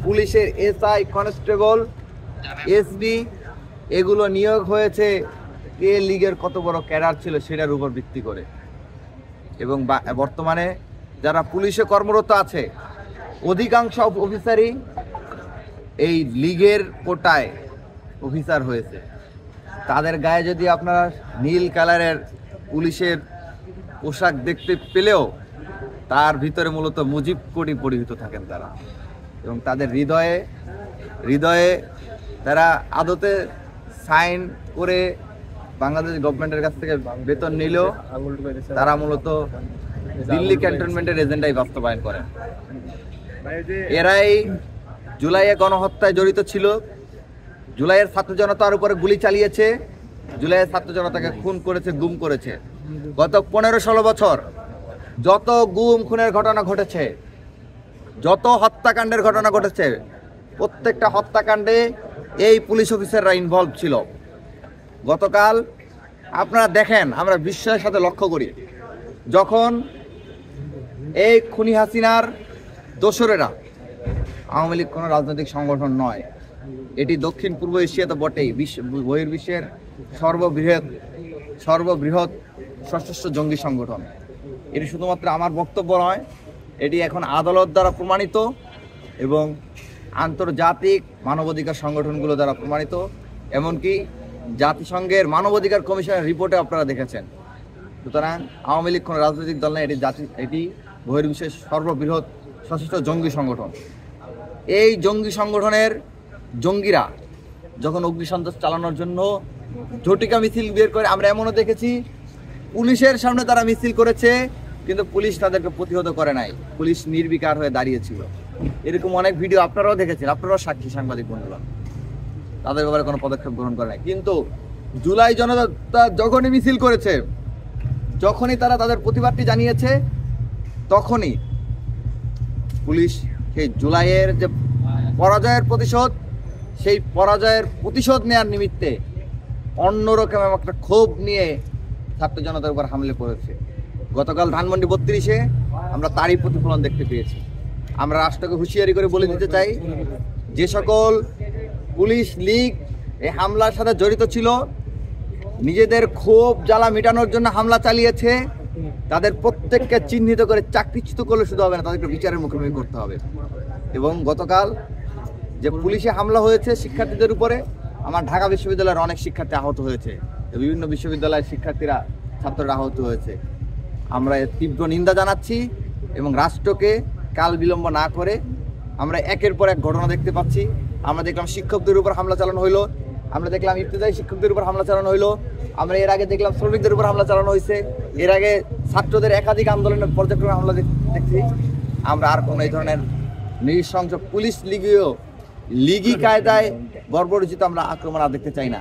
পুলিশের SI, constable, SB এগুলো নিয়োগ হয়েছে কে লীগের কত বড় ক্যাডার ছিল সেটার উপর ভিত্তি করে। এবং বর্তমানে যারা পুলিশে কর্মরত আছে অধিকাংশ অফিসারই এই লীগের কোটায় অফিসার হয়েছে। তাদের গায়ে যদি আপনারা নীল কালারের পুলিশের পোশাক দেখতে পেলেও তার ভিতরে মূলত মুজিব কোটি পরিহিত থাকেন তারা। এবং তাদের হৃদয়ে তারা আদতে সাইন করে বাংলাদেশ গভর্নমেন্টের কাছ থেকে বেতন নিলেও তারা মূলত দিল্লি ক্যান্টনমেন্টের এজেন্ডাই বাস্তবায়ন করেন। এরাই জুলাইয়ে গণহত্যায় জড়িত ছিল, জুলাইয়ের ছাত্র জনতার উপরে গুলি চালিয়েছে, জুলাইয়ের ছাত্র জনতাকে খুন করেছে, গুম করেছে। গত 15-16 বছর যত গুম খুনের ঘটনা ঘটেছে, যত হত্যাকাণ্ডের ঘটনা ঘটেছে, প্রত্যেকটা হত্যাকাণ্ডে এই পুলিশ অফিসাররা ইনভলভ ছিল। গতকাল আপনারা দেখেন, আমরা বিস্ময়ের সাথে লক্ষ্য করি, যখন এই খুনি হাসিনার দোসরেরা, আওয়ামী লীগ কোনো রাজনৈতিক সংগঠন নয়, এটি দক্ষিণ পূর্ব এশিয়াতে বটেই বহির্বিশ্বের সর্ববৃহৎ সশস্ত্র জঙ্গি সংগঠন। এটি শুধুমাত্র আমার বক্তব্য নয়, এটি এখন আদালত দ্বারা প্রমাণিত এবং আন্তর্জাতিক মানবাধিকার সংগঠনগুলো দ্বারা প্রমাণিত, এমনকি জাতিসংঘের মানবাধিকার কমিশনের রিপোর্টে আপনারা দেখেছেন। সুতরাং আওয়ামী লীগ কোনো রাজনৈতিক দল নয়, এটি বহির্বিশ্বের সর্ববৃহৎ সশস্ত্র জঙ্গি সংগঠন। এই জঙ্গি সংগঠনের জঙ্গিরা যখন অগ্নিসন্ত্রাস চালানোর জন্য ঝটিকা মিছিল বের করে, আমরা এমনও দেখেছি পুলিশের সামনে তারা মিছিল করেছে, কিন্তু পুলিশ তাদেরকে প্রতিহত করে নাই, পুলিশ নির্বিকার হয়ে দাঁড়িয়েছিল। এরকম অনেক ভিডিও আপনারাও দেখেছেন, আপনারাও সাক্ষী, সাংবাদিক বন্ধুরা, তাদের ব্যাপারে কোনো পদক্ষেপ গ্রহণ করে নাই। কিন্তু জুলাই জনতা যখনই মিছিল করেছে, যখনই তারা তাদের প্রতিবাদটি জানিয়েছে, তখনই পুলিশ সেই জুলাইয়ের যে পরাজয়ের প্রতিশোধ, সেই পরাজয়ের প্রতিশোধ নেওয়ার নিমিত্তে অন্যরকম একটা ক্ষোভ নিয়ে ছাত্র জনতার উপর হামলে পড়েছে। গতকাল ধানমন্ডি 32-এ আমরা তারই প্রতিফলন দেখতে পেয়েছি। আমরা রাষ্ট্রকে হুঁশিয়ারি করে বলে দিতে চাই, যে সকল পুলিশ লীগ এই হামলার সাথে জড়িত ছিল, নিজেদের ক্ষোভ জ্বালা মেটানোর জন্য হামলা চালিয়েছে, তাদের প্রত্যেককে চিহ্নিত করে চাকরিচ্যুত করলে শুধু হবে না, তাদেরকে বিচারের মুখোমুখি করতে হবে। এবং গতকাল যে পুলিশে হামলা হয়েছে শিক্ষার্থীদের উপরে, আমার ঢাকা বিশ্ববিদ্যালয়ের অনেক শিক্ষার্থী আহত হয়েছে, বিভিন্ন বিশ্ববিদ্যালয়ের শিক্ষার্থীরা, ছাত্ররা আহত হয়েছে। আমরা এর তীব্র নিন্দা জানাচ্ছি এবং রাষ্ট্রকে কাল বিলম্ব না করে, আমরা একের পর এক ঘটনা দেখতে পাচ্ছি। আমরা দেখলাম শিক্ষকদের উপর হামলা চালানো হইলো, আমরা দেখলাম ইবতেদায়ী শিক্ষকদের উপর হামলা চালানো হইলো, আমরা এর আগে দেখলাম শ্রমিকদের উপর হামলা চালানো হয়েছে, এর আগে ছাত্রদের একাধিক আন্দোলনের পর্যায়ক্রমে হামলা দেখছি। আমরা আর কোনো এই ধরনের নৃশংস পুলিশ লিগি কায়দায় বর্বরোচিত আমরা আক্রমণ আর দেখতে চাই না।